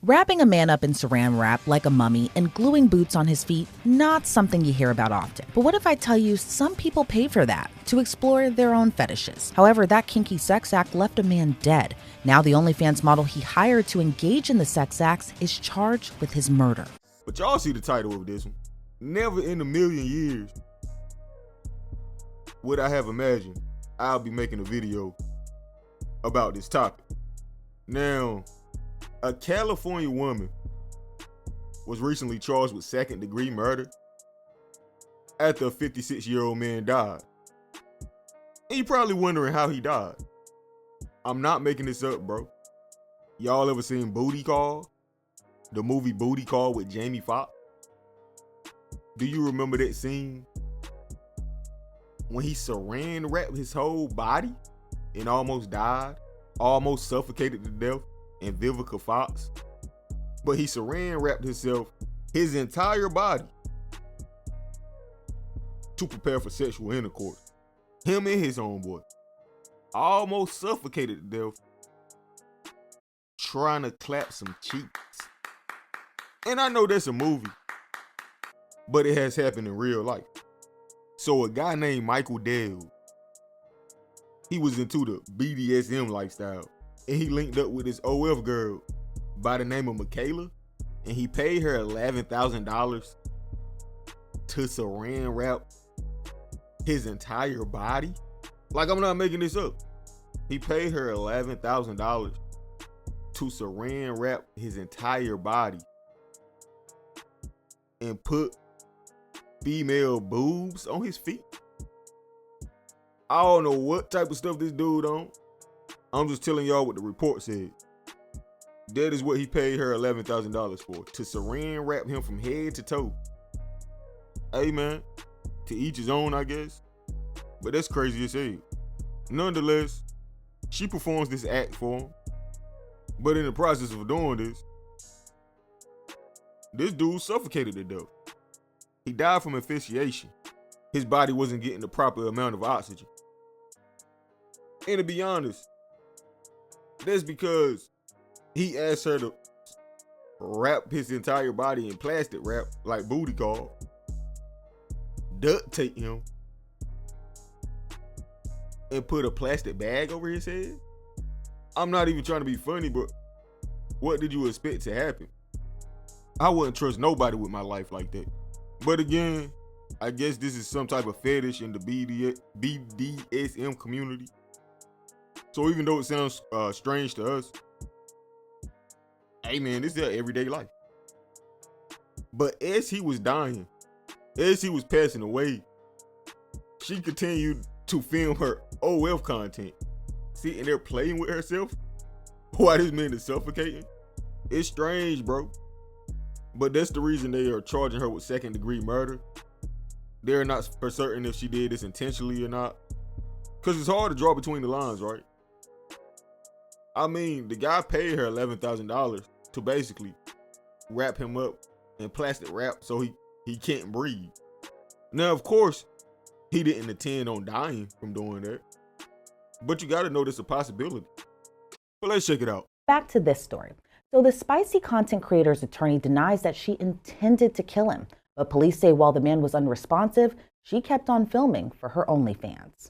Wrapping a man up in saran wrap like a mummy and gluing boots on his feet, not something you hear about often. But what if I tell you some people pay for that, to explore their own fetishes? However, that kinky sex act left a man dead. Now the OnlyFans model he hired to engage in the sex acts is charged with his murder. But y'all see the title of this one. Never in a million years would I have imagined I'll be making a video about this topic. Now, a California woman was recently charged with second-degree murder after a 56-year-old man died. And you're probably wondering how he died. I'm not making this up, bro. Y'all ever seen Booty Call? The movie Booty Call with Jamie Foxx? Do you remember that scene when he saran wrapped his whole body and almost died, almost suffocated to death in Vivica Fox? But he saran wrapped himself, his entire body, to prepare for sexual intercourse. Him and his homeboy almost suffocated to death trying to clap some cheeks. And I know that's a movie, but it has happened in real life. So a guy named Michael Dell, he was into the BDSM lifestyle, and he linked up with this OF girl by the name of Michaela, and he paid her $11,000 to saran wrap his entire body. Like, I'm not making this up. He paid her $11,000 to saran wrap his entire body and put female boobs on his feet. I don't know what type of stuff this dude on. I'm just telling y'all what the report said. That is what he paid her $11,000 for, to saran wrap him from head to toe. Hey man, to each his own, I guess. But that's crazy as hell. Nonetheless, she performs this act for him. But in the process of doing this dude suffocated to death. He died from asphyxiation. His body wasn't getting the proper amount of oxygen. And to be honest, that's because he asked her to wrap his entire body in plastic wrap, like Booty Call, duct tape him, and put a plastic bag over his head. I'm not even trying to be funny, but what did you expect to happen? I wouldn't trust nobody with my life like that. But again, I guess this is some type of fetish in the BDSM community. So even though it sounds strange to us, hey man, this is their everyday life. But as he was dying, as he was passing away, she continued to film her OF content, sitting there playing with herself while this man is suffocating. It's strange, bro. But that's the reason they are charging her with second-degree murder. They're not for certain if she did this intentionally or not. Because it's hard to draw between the lines, right? I mean, the guy paid her $11,000 to basically wrap him up in plastic wrap so he can't breathe. Now, of course, he didn't intend on dying from doing that. But you gotta know there's a possibility. But let's check it out. Back to this story. So the spicy content creator's attorney denies that she intended to kill him, but police say while the man was unresponsive, she kept on filming for her OnlyFans.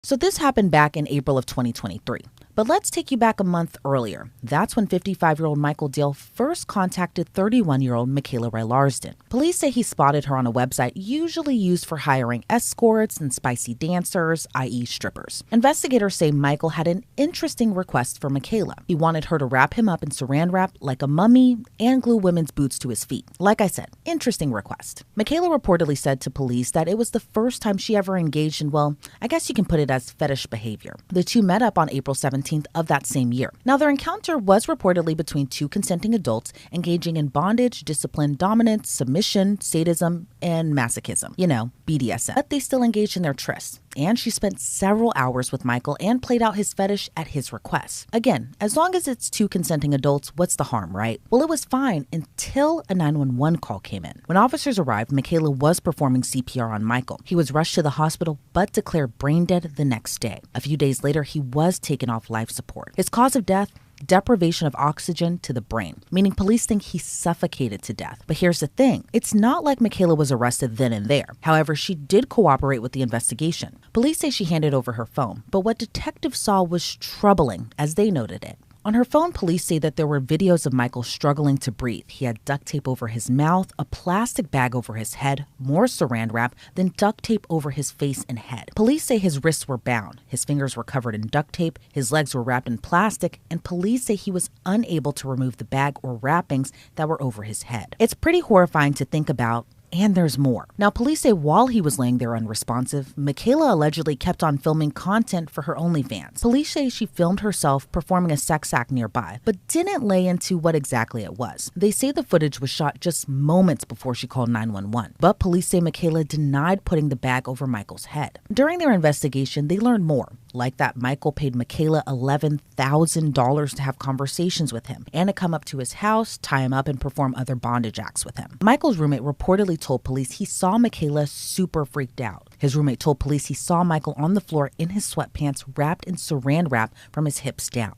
So this happened back in April of 2023. But let's take you back a month earlier. That's when 55-year-old Michael Dale first contacted 31-year-old Michaela Ray Larsden. Police say he spotted her on a website usually used for hiring escorts and spicy dancers, i.e. strippers. Investigators say Michael had an interesting request for Michaela. He wanted her to wrap him up in saran wrap like a mummy and glue women's boots to his feet. Like I said, interesting request. Michaela reportedly said to police that it was the first time she ever engaged in, well, I guess you can put it as fetish behavior. The two met up on April 17th of that same year. Now, their encounter was reportedly between two consenting adults engaging in bondage, discipline, dominance, submission, sadism, and masochism. You know, BDSM. But they still engaged in their trysts. And she spent several hours with Michael and played out his fetish at his request. Again, as long as it's two consenting adults, what's the harm, right? Well, it was fine until a 911 call came in. When officers arrived, Michaela was performing CPR on Michael. He was rushed to the hospital but declared brain dead the next day. A few days later, he was taken off life support. His cause of death, deprivation of oxygen to the brain, meaning police think he suffocated to death. But here's the thing, it's not like Michaela was arrested then and there. However, she did cooperate with the investigation. Police say she handed over her phone, but what detectives saw was troubling, as they noted it. On her phone, police say that there were videos of Michael struggling to breathe. He had duct tape over his mouth, a plastic bag over his head, more saran wrap, then duct tape over his face and head. Police say his wrists were bound, his fingers were covered in duct tape, his legs were wrapped in plastic, and police say he was unable to remove the bag or wrappings that were over his head. It's pretty horrifying to think about. And there's more. Now, police say while he was laying there unresponsive, Michaela allegedly kept on filming content for her OnlyFans. Police say she filmed herself performing a sex act nearby, but didn't lay into what exactly it was. They say the footage was shot just moments before she called 911, but police say Michaela denied putting the bag over Michael's head. During their investigation, they learned more, like that Michael paid Michaela $11,000 to have conversations with him and to come up to his house, tie him up, and perform other bondage acts with him. Michael's roommate reportedly told police he saw Michaela super freaked out. His roommate told police he saw Michael on the floor in his sweatpants wrapped in saran wrap from his hips down.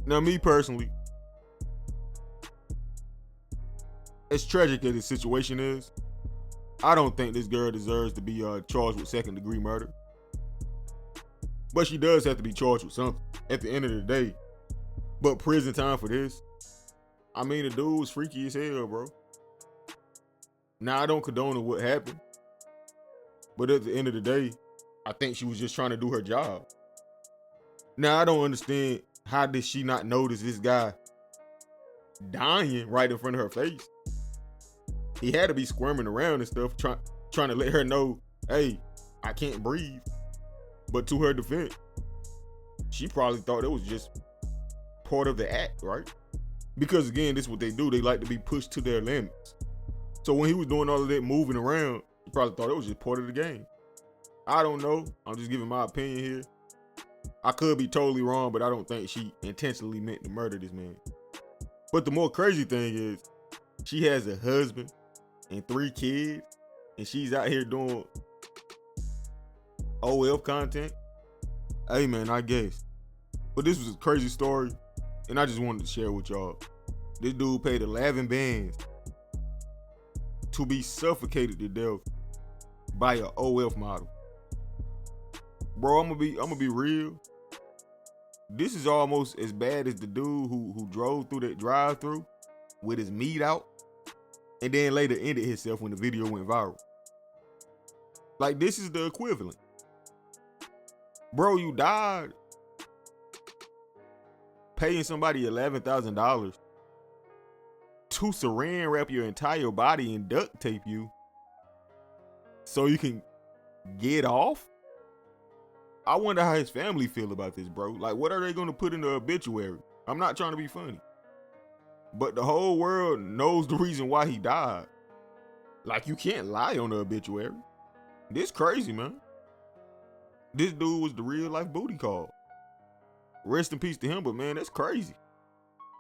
Now, me personally, as tragic as this situation is, I don't think this girl deserves to be charged with second-degree murder. But she does have to be charged with something at the end of the day. But prison time for this? I mean, the dude was freaky as hell, bro. Now, I don't condone what happened. But at the end of the day, I think she was just trying to do her job. Now, I don't understand, how did she not notice this guy dying right in front of her face? He had to be squirming around and stuff, trying to let her know, hey, I can't breathe. But to her defense, she probably thought it was just part of the act, right? Because again, this is what they do. They like to be pushed to their limits. So when he was doing all of that moving around, he probably thought it was just part of the game. I don't know. I'm just giving my opinion here. I could be totally wrong, but I don't think she intentionally meant to murder this man. But the more crazy thing is, she has a husband and 3 kids, and she's out here doing OF content. Hey man, I guess. But this was a crazy story, and I just wanted to share with y'all. This dude paid 11 bands to be suffocated to death by an OF model. Bro, I'm gonna be real. This is almost as bad as the dude who drove through that drive-thru with his meat out and then later ended himself when the video went viral. Like, this is the equivalent. Bro, you died paying somebody $11,000 to saran wrap your entire body and duct tape you so you can get off? I wonder how his family feel about this, bro. Like, what are they gonna put in the obituary? I'm not trying to be funny, but the whole world knows the reason why he died. Like, you can't lie on the obituary. This crazy, man. This dude was the real life booty call. Rest in peace to him, but man, that's crazy.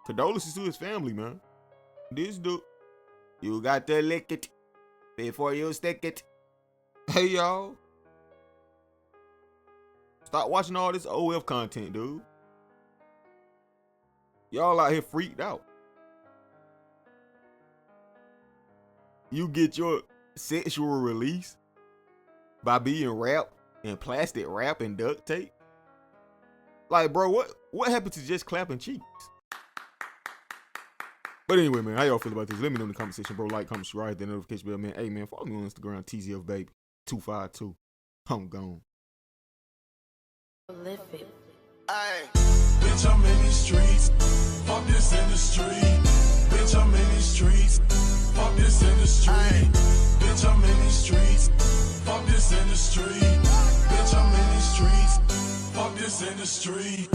Condolences to his family, man. This dude, you got to lick it before you stick it. Hey, y'all. Stop watching all this OF content, dude. Y'all out here freaked out. You get your sexual release by being wrapped in plastic wrap and duct tape? Like, bro, what happened to just clapping cheeks? But anyway, man, how y'all feel about this? Let me know in the comment section, bro. Like, comment, subscribe, hit that notification bell, man. Hey, man, follow me on Instagram, TZFBaby252. I'm gone. Prolific. Ay, bitch, I'm in these streets. Fuck this industry. Bitch, I'm in these streets. Fuck this industry. Ay, bitch, I'm in these streets. Fuck this industry. Bitch, I'm in these streets. Fuck this industry.